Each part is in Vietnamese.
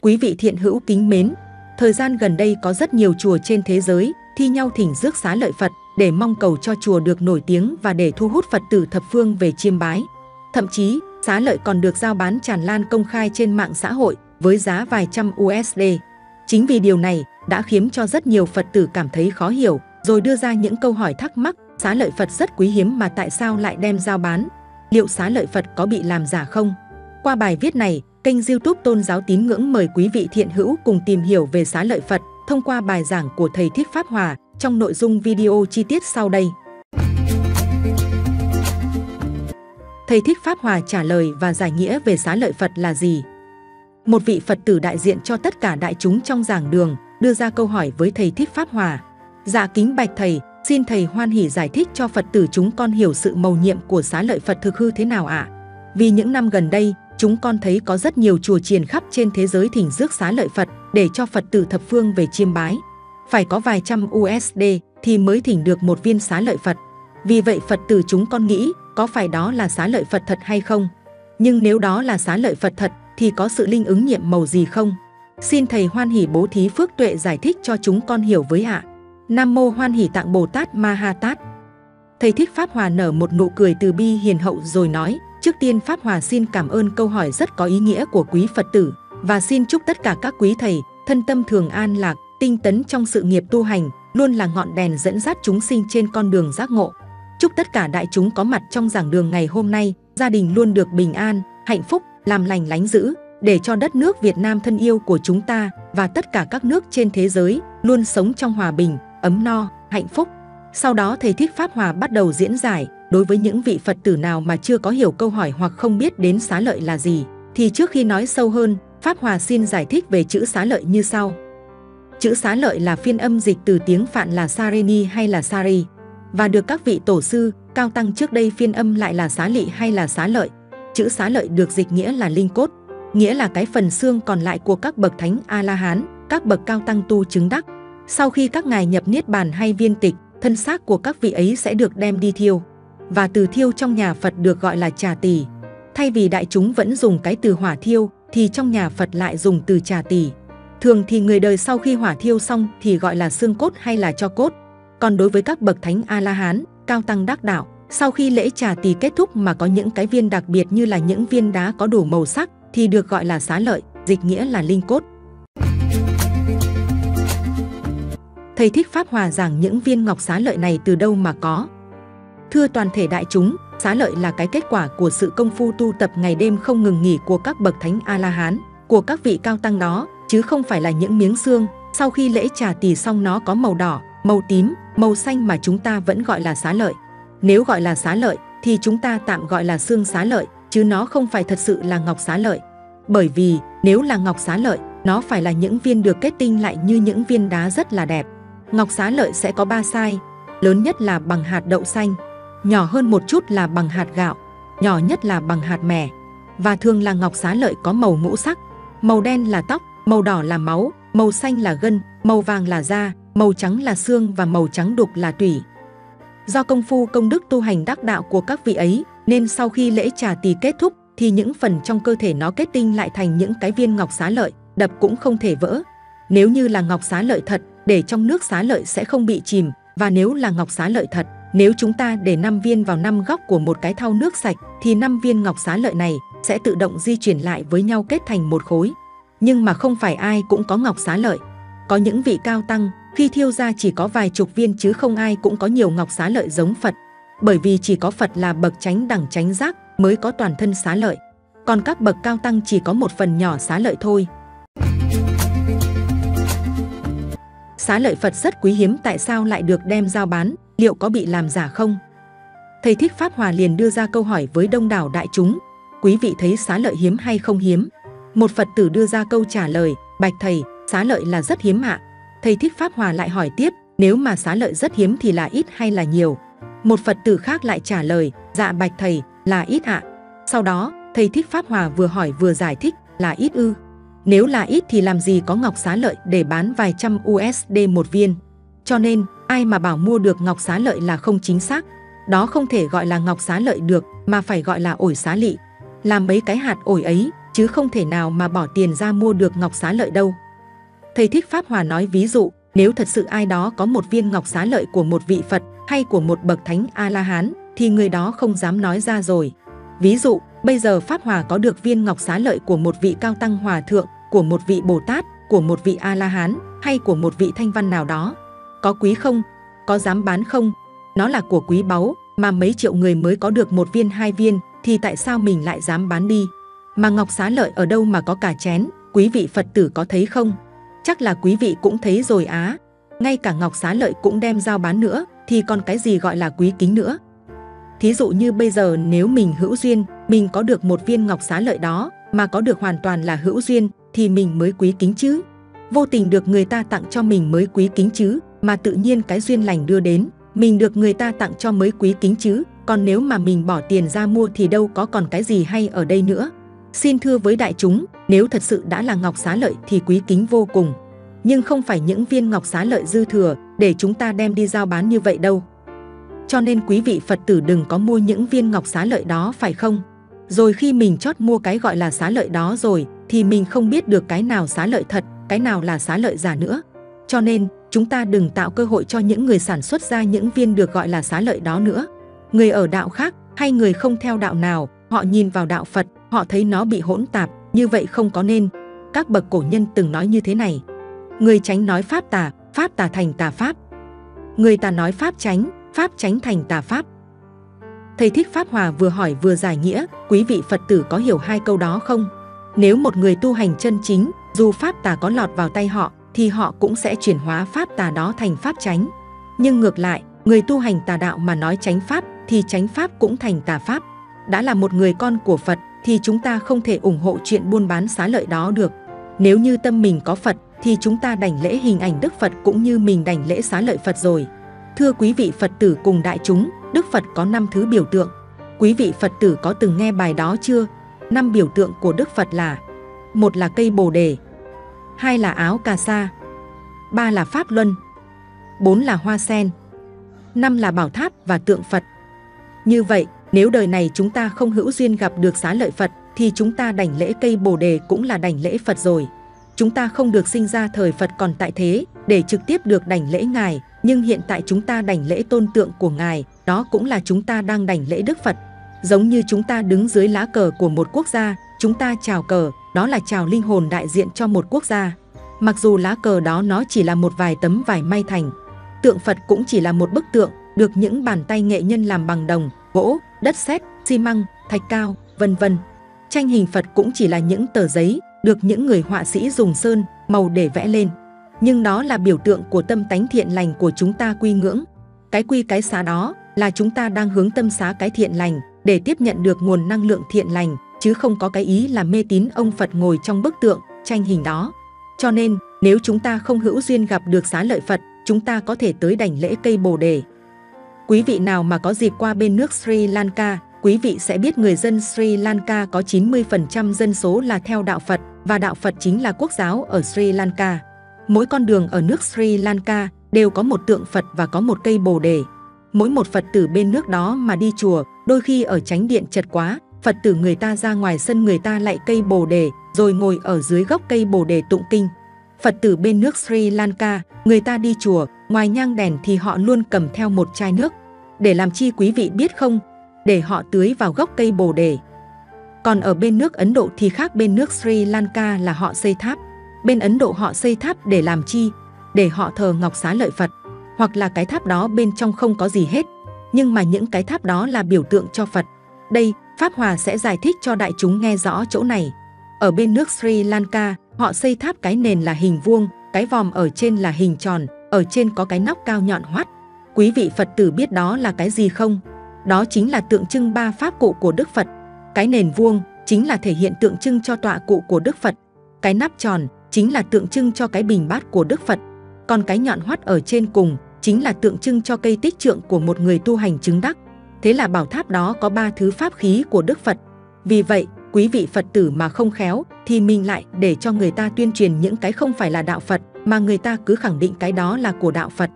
Quý vị thiện hữu kính mến, thời gian gần đây có rất nhiều chùa trên thế giới thi nhau thỉnh rước xá lợi Phật để mong cầu cho chùa được nổi tiếng và để thu hút Phật tử thập phương về chiêm bái. Thậm chí, xá lợi còn được giao bán tràn lan công khai trên mạng xã hội với giá vài trăm USD. Chính vì điều này đã khiến cho rất nhiều Phật tử cảm thấy khó hiểu, rồi đưa ra những câu hỏi thắc mắc, xá lợi Phật rất quý hiếm mà tại sao lại đem giao bán? Liệu xá lợi Phật có bị làm giả không? Qua bài viết này, kênh YouTube Tôn giáo Tín ngưỡng mời quý vị thiện hữu cùng tìm hiểu về xá lợi Phật thông qua bài giảng của Thầy Thích Pháp Hòa trong nội dung video chi tiết sau đây. Thầy Thích Pháp Hòa trả lời và giải nghĩa về xá lợi Phật là gì? Một vị Phật tử đại diện cho tất cả đại chúng trong giảng đường đưa ra câu hỏi với Thầy Thích Pháp Hòa. Dạ kính bạch Thầy, xin Thầy hoan hỉ giải thích cho Phật tử chúng con hiểu sự mầu nhiệm của xá lợi Phật thực hư thế nào ạ? Vì những năm gần đây, chúng con thấy có rất nhiều chùa chiền khắp trên thế giới thỉnh rước xá lợi Phật để cho Phật tử thập phương về chiêm bái. Phải có vài trăm USD thì mới thỉnh được một viên xá lợi Phật. Vì vậy Phật tử chúng con nghĩ có phải đó là xá lợi Phật thật hay không? Nhưng nếu đó là xá lợi Phật thật thì có sự linh ứng nhiệm màu gì không? Xin Thầy hoan hỉ bố thí phước tuệ giải thích cho chúng con hiểu với ạ. Nam mô Hoan Hỷ Tạng Bồ Tát Ma Ha Tát. Thầy Thích Pháp Hòa nở một nụ cười từ bi hiền hậu rồi nói, trước tiên Pháp Hòa xin cảm ơn câu hỏi rất có ý nghĩa của quý Phật tử và xin chúc tất cả các quý thầy thân tâm thường an lạc, tinh tấn trong sự nghiệp tu hành, luôn là ngọn đèn dẫn dắt chúng sinh trên con đường giác ngộ. Chúc tất cả đại chúng có mặt trong giảng đường ngày hôm nay, gia đình luôn được bình an, hạnh phúc, làm lành lánh dữ, để cho đất nước Việt Nam thân yêu của chúng ta và tất cả các nước trên thế giới luôn sống trong hòa bình, ấm no, hạnh phúc. Sau đó Thầy Thích Pháp Hòa bắt đầu diễn giải, đối với những vị Phật tử nào mà chưa có hiểu câu hỏi hoặc không biết đến xá lợi là gì, thì trước khi nói sâu hơn, Pháp Hòa xin giải thích về chữ xá lợi như sau. Chữ xá lợi là phiên âm dịch từ tiếng Phạn là Sareni hay là Sari, và được các vị tổ sư, cao tăng trước đây phiên âm lại là xá lị hay là xá lợi. Chữ xá lợi được dịch nghĩa là linh cốt, nghĩa là cái phần xương còn lại của các bậc thánh A-la-hán, các bậc cao tăng tu chứng đắc. Sau khi các ngài nhập niết bàn hay viên tịch, thân xác của các vị ấy sẽ được đem đi thiêu. Và từ thiêu trong nhà Phật được gọi là trà tỳ. Thay vì đại chúng vẫn dùng cái từ hỏa thiêu, thì trong nhà Phật lại dùng từ trà tỳ. Thường thì người đời sau khi hỏa thiêu xong thì gọi là xương cốt hay là tro cốt. Còn đối với các bậc thánh A-la-hán, cao tăng đắc đạo, sau khi lễ trà tỳ kết thúc mà có những cái viên đặc biệt như là những viên đá có đủ màu sắc thì được gọi là xá lợi, dịch nghĩa là linh cốt. Thầy Thích Pháp Hòa giảng những viên ngọc xá lợi này từ đâu mà có. Thưa toàn thể đại chúng, xá lợi là cái kết quả của sự công phu tu tập ngày đêm không ngừng nghỉ của các bậc thánh A-la-hán, của các vị cao tăng đó, chứ không phải là những miếng xương. Sau khi lễ trà tỳ xong nó có màu đỏ, màu tím, màu xanh mà chúng ta vẫn gọi là xá lợi. Nếu gọi là xá lợi thì chúng ta tạm gọi là xương xá lợi, chứ nó không phải thật sự là ngọc xá lợi. Bởi vì nếu là ngọc xá lợi, nó phải là những viên được kết tinh lại như những viên đá rất là đẹp. Ngọc xá lợi sẽ có 3 size, lớn nhất là bằng hạt đậu xanh, nhỏ hơn một chút là bằng hạt gạo, nhỏ nhất là bằng hạt mè. Và thường là ngọc xá lợi có màu ngũ sắc, màu đen là tóc, màu đỏ là máu, màu xanh là gân, màu vàng là da, màu trắng là xương và màu trắng đục là tủy. Do công phu công đức tu hành đắc đạo của các vị ấy, nên sau khi lễ trà tỳ kết thúc thì những phần trong cơ thể nó kết tinh lại thành những cái viên ngọc xá lợi, đập cũng không thể vỡ. Nếu như là ngọc xá lợi thật, để trong nước xá lợi sẽ không bị chìm, và nếu là ngọc xá lợi thật, nếu chúng ta để 5 viên vào 5 góc của một cái thau nước sạch thì 5 viên ngọc xá lợi này sẽ tự động di chuyển lại với nhau kết thành một khối. Nhưng mà không phải ai cũng có ngọc xá lợi. Có những vị cao tăng khi thiêu ra chỉ có vài chục viên chứ không ai cũng có nhiều ngọc xá lợi giống Phật. Bởi vì chỉ có Phật là bậc chánh đẳng chánh giác mới có toàn thân xá lợi. Còn các bậc cao tăng chỉ có một phần nhỏ xá lợi thôi. Xá lợi Phật rất quý hiếm, tại sao lại được đem giao bán, liệu có bị làm giả không? Thầy Thích Pháp Hòa liền đưa ra câu hỏi với đông đảo đại chúng. Quý vị thấy xá lợi hiếm hay không hiếm? Một Phật tử đưa ra câu trả lời, bạch Thầy, xá lợi là rất hiếm ạ. Thầy Thích Pháp Hòa lại hỏi tiếp, nếu mà xá lợi rất hiếm thì là ít hay là nhiều? Một Phật tử khác lại trả lời, dạ bạch Thầy, là ít ạ. Sau đó, Thầy Thích Pháp Hòa vừa hỏi vừa giải thích, là ít ư? Nếu là ít thì làm gì có ngọc xá lợi để bán vài trăm USD một viên. Cho nên, ai mà bảo mua được ngọc xá lợi là không chính xác. Đó không thể gọi là ngọc xá lợi được, mà phải gọi là ổi xá lị. Làm mấy cái hạt ổi ấy, chứ không thể nào mà bỏ tiền ra mua được ngọc xá lợi đâu. Thầy Thích Pháp Hòa nói ví dụ, nếu thật sự ai đó có một viên ngọc xá lợi của một vị Phật hay của một bậc thánh A-la-hán thì người đó không dám nói ra rồi. Ví dụ, bây giờ Pháp Hòa có được viên ngọc xá lợi của một vị cao tăng hòa thượng, của một vị Bồ Tát, của một vị A-la-hán hay của một vị thanh văn nào đó. Có quý không? Có dám bán không? Nó là của quý báu mà mấy triệu người mới có được một viên 2 viên thì tại sao mình lại dám bán đi? Mà ngọc xá lợi ở đâu mà có cả chén, quý vị Phật tử có thấy không? Chắc là quý vị cũng thấy rồi á. Ngay cả ngọc xá lợi cũng đem giao bán nữa thì còn cái gì gọi là quý kính nữa. Thí dụ như bây giờ nếu mình hữu duyên, mình có được một viên ngọc xá lợi đó mà có được hoàn toàn là hữu duyên thì mình mới quý kính chứ. Vô tình được người ta tặng cho mình mới quý kính chứ, mà tự nhiên cái duyên lành đưa đến, mình được người ta tặng cho mới quý kính chứ. Còn nếu mà mình bỏ tiền ra mua thì đâu có còn cái gì hay ở đây nữa. Xin thưa với đại chúng, nếu thật sự đã là ngọc xá lợi thì quý kính vô cùng. Nhưng không phải những viên ngọc xá lợi dư thừa để chúng ta đem đi giao bán như vậy đâu. Cho nên quý vị Phật tử đừng có mua những viên ngọc xá lợi đó, phải không? Rồi khi mình chót mua cái gọi là xá lợi đó rồi thì mình không biết được cái nào xá lợi thật, cái nào là xá lợi giả nữa. Cho nên chúng ta đừng tạo cơ hội cho những người sản xuất ra những viên được gọi là xá lợi đó nữa. Người ở đạo khác hay người không theo đạo nào, họ nhìn vào đạo Phật, họ thấy nó bị hỗn tạp, như vậy không có nên. Các bậc cổ nhân từng nói như thế này: người chánh nói pháp tà thành tà pháp. Người tà nói pháp chánh thành tà pháp. Thầy Thích Pháp Hòa vừa hỏi vừa giải nghĩa, quý vị Phật tử có hiểu hai câu đó không? Nếu một người tu hành chân chính, dù pháp tà có lọt vào tay họ, thì họ cũng sẽ chuyển hóa pháp tà đó thành pháp chánh. Nhưng ngược lại, người tu hành tà đạo mà nói chánh pháp, thì chánh pháp cũng thành tà pháp. Đã là một người con của Phật, thì chúng ta không thể ủng hộ chuyện buôn bán xá lợi đó được. Nếu như tâm mình có Phật, thì chúng ta đảnh lễ hình ảnh Đức Phật cũng như mình đảnh lễ xá lợi Phật rồi. Thưa quý vị Phật tử cùng đại chúng, Đức Phật có 5 thứ biểu tượng. Quý vị Phật tử có từng nghe bài đó chưa? 5 biểu tượng của Đức Phật là: 1 là cây Bồ Đề, 2 là áo cà sa, 3 là pháp luân, 4 là hoa sen, 5 là bảo tháp và tượng Phật. Như vậy, nếu đời này chúng ta không hữu duyên gặp được xá lợi Phật thì chúng ta đảnh lễ cây Bồ Đề cũng là đảnh lễ Phật rồi. Chúng ta không được sinh ra thời Phật còn tại thế để trực tiếp được đảnh lễ Ngài, nhưng hiện tại chúng ta đảnh lễ tôn tượng của Ngài, đó cũng là chúng ta đang đảnh lễ Đức Phật. Giống như chúng ta đứng dưới lá cờ của một quốc gia, chúng ta chào cờ, đó là chào linh hồn đại diện cho một quốc gia. Mặc dù lá cờ đó nó chỉ là một vài tấm vải may thành. Tượng Phật cũng chỉ là một bức tượng, được những bàn tay nghệ nhân làm bằng đồng, gỗ, đất sét, xi măng, thạch cao, vân vân. Tranh hình Phật cũng chỉ là những tờ giấy, được những người họa sĩ dùng sơn, màu để vẽ lên. Nhưng đó là biểu tượng của tâm tánh thiện lành của chúng ta quy ngưỡng. Cái quy cái xá đó là chúng ta đang hướng tâm xá cái thiện lành để tiếp nhận được nguồn năng lượng thiện lành, chứ không có cái ý là mê tín ông Phật ngồi trong bức tượng, tranh hình đó. Cho nên, nếu chúng ta không hữu duyên gặp được xá lợi Phật, chúng ta có thể tới đảnh lễ cây Bồ Đề. Quý vị nào mà có dịp qua bên nước Sri Lanka, quý vị sẽ biết người dân Sri Lanka có 90% dân số là theo đạo Phật, và đạo Phật chính là quốc giáo ở Sri Lanka. Mỗi con đường ở nước Sri Lanka đều có một tượng Phật và có một cây Bồ Đề. Mỗi một Phật tử bên nước đó mà đi chùa, đôi khi ở chánh điện chật quá, Phật tử người ta ra ngoài sân người ta lạy cây Bồ Đề, rồi ngồi ở dưới gốc cây Bồ Đề tụng kinh. Phật tử bên nước Sri Lanka, người ta đi chùa, ngoài nhang đèn thì họ luôn cầm theo một chai nước. Để làm chi quý vị biết không? Để họ tưới vào gốc cây Bồ Đề. Còn ở bên nước Ấn Độ thì khác bên nước Sri Lanka là họ xây tháp. Bên Ấn Độ họ xây tháp để làm chi? Để họ thờ ngọc xá lợi Phật. Hoặc là cái tháp đó bên trong không có gì hết, nhưng mà những cái tháp đó là biểu tượng cho Phật. Đây, Pháp Hòa sẽ giải thích cho đại chúng nghe rõ chỗ này. Ở bên nước Sri Lanka, họ xây tháp cái nền là hình vuông, cái vòm ở trên là hình tròn, ở trên có cái nóc cao nhọn hoắt. Quý vị Phật tử biết đó là cái gì không? Đó chính là tượng trưng 3 pháp cụ của Đức Phật. Cái nền vuông chính là thể hiện tượng trưng cho tọa cụ của Đức Phật. Cái nắp tròn chính là tượng trưng cho cái bình bát của Đức Phật. Còn cái nhọn hoắt ở trên cùng chính là tượng trưng cho cây tích trượng của một người tu hành chứng đắc. Thế là bảo tháp đó có 3 thứ pháp khí của Đức Phật. Vì vậy, quý vị Phật tử mà không khéo thì mình lại để cho người ta tuyên truyền những cái không phải là đạo Phật, mà người ta cứ khẳng định cái đó là của đạo Phật.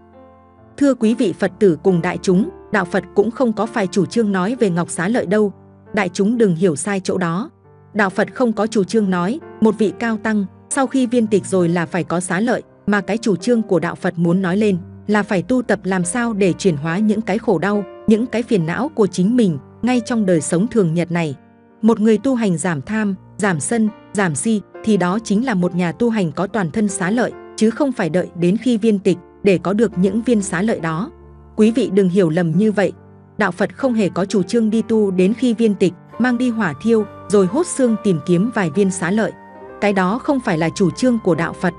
Thưa quý vị Phật tử cùng đại chúng, đạo Phật cũng không có phải chủ trương nói về ngọc xá lợi đâu. Đại chúng đừng hiểu sai chỗ đó. Đạo Phật không có chủ trương nói một vị cao tăng sau khi viên tịch rồi là phải có xá lợi, mà cái chủ trương của Đạo Phật muốn nói lên là phải tu tập làm sao để chuyển hóa những cái khổ đau, những cái phiền não của chính mình ngay trong đời sống thường nhật này. Một người tu hành giảm tham, giảm sân, giảm si thì đó chính là một nhà tu hành có toàn thân xá lợi, chứ không phải đợi đến khi viên tịch để có được những viên xá lợi đó. Quý vị đừng hiểu lầm như vậy. Đạo Phật không hề có chủ trương đi tu đến khi viên tịch, mang đi hỏa thiêu rồi hốt xương tìm kiếm vài viên xá lợi. Cái đó không phải là chủ trương của Đạo Phật.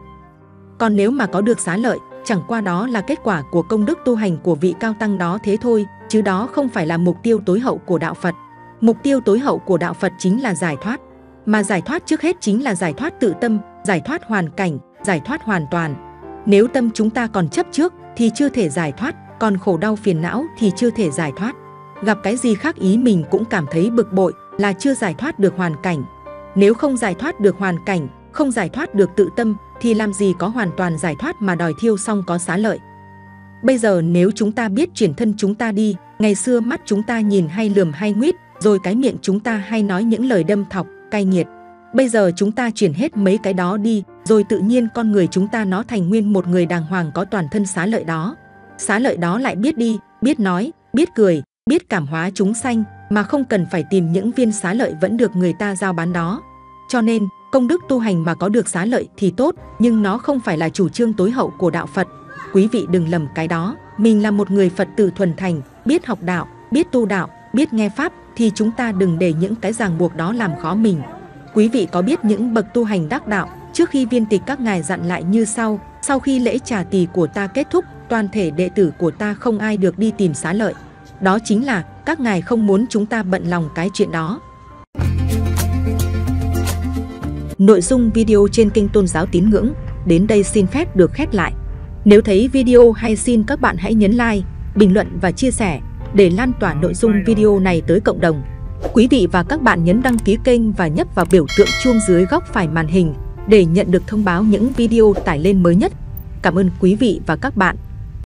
Còn nếu mà có được xá lợi, chẳng qua đó là kết quả của công đức tu hành của vị cao tăng đó thế thôi, chứ đó không phải là mục tiêu tối hậu của Đạo Phật. Mục tiêu tối hậu của Đạo Phật chính là giải thoát. Mà giải thoát trước hết chính là giải thoát tự tâm, giải thoát hoàn cảnh, giải thoát hoàn toàn. Nếu tâm chúng ta còn chấp trước thì chưa thể giải thoát, còn khổ đau phiền não thì chưa thể giải thoát. Gặp cái gì khác ý mình cũng cảm thấy bực bội là chưa giải thoát được hoàn cảnh. Nếu không giải thoát được hoàn cảnh, không giải thoát được tự tâm thì làm gì có hoàn toàn giải thoát mà đòi thiêu xong có xá lợi. Bây giờ nếu chúng ta biết chuyển thân chúng ta đi, ngày xưa mắt chúng ta nhìn hay lườm hay nguyết, rồi cái miệng chúng ta hay nói những lời đâm thọc, cay nghiệt. Bây giờ chúng ta chuyển hết mấy cái đó đi, rồi tự nhiên con người chúng ta nó thành nguyên một người đàng hoàng có toàn thân xá lợi đó. Xá lợi đó lại biết đi, biết nói, biết cười, biết cảm hóa chúng sanh, mà không cần phải tìm những viên xá lợi vẫn được người ta giao bán đó. Cho nên, công đức tu hành mà có được xá lợi thì tốt, nhưng nó không phải là chủ trương tối hậu của Đạo Phật. Quý vị đừng lầm cái đó. Mình là một người Phật tử thuần thành, biết học đạo, biết tu đạo, biết nghe Pháp, thì chúng ta đừng để những cái ràng buộc đó làm khó mình. Quý vị có biết những bậc tu hành đắc đạo, trước khi viên tịch các ngài dặn lại như sau: sau khi lễ trà tỳ của ta kết thúc, toàn thể đệ tử của ta không ai được đi tìm xá lợi. Đó chính là các ngài không muốn chúng ta bận lòng cái chuyện đó. Nội dung video trên kênh Tôn giáo Tín ngưỡng đến đây xin phép được khép lại. Nếu thấy video hay xin các bạn hãy nhấn like, bình luận và chia sẻ để lan tỏa nội dung video này tới cộng đồng. Quý vị và các bạn nhấn đăng ký kênh và nhấp vào biểu tượng chuông dưới góc phải màn hình để nhận được thông báo những video tải lên mới nhất. Cảm ơn quý vị và các bạn.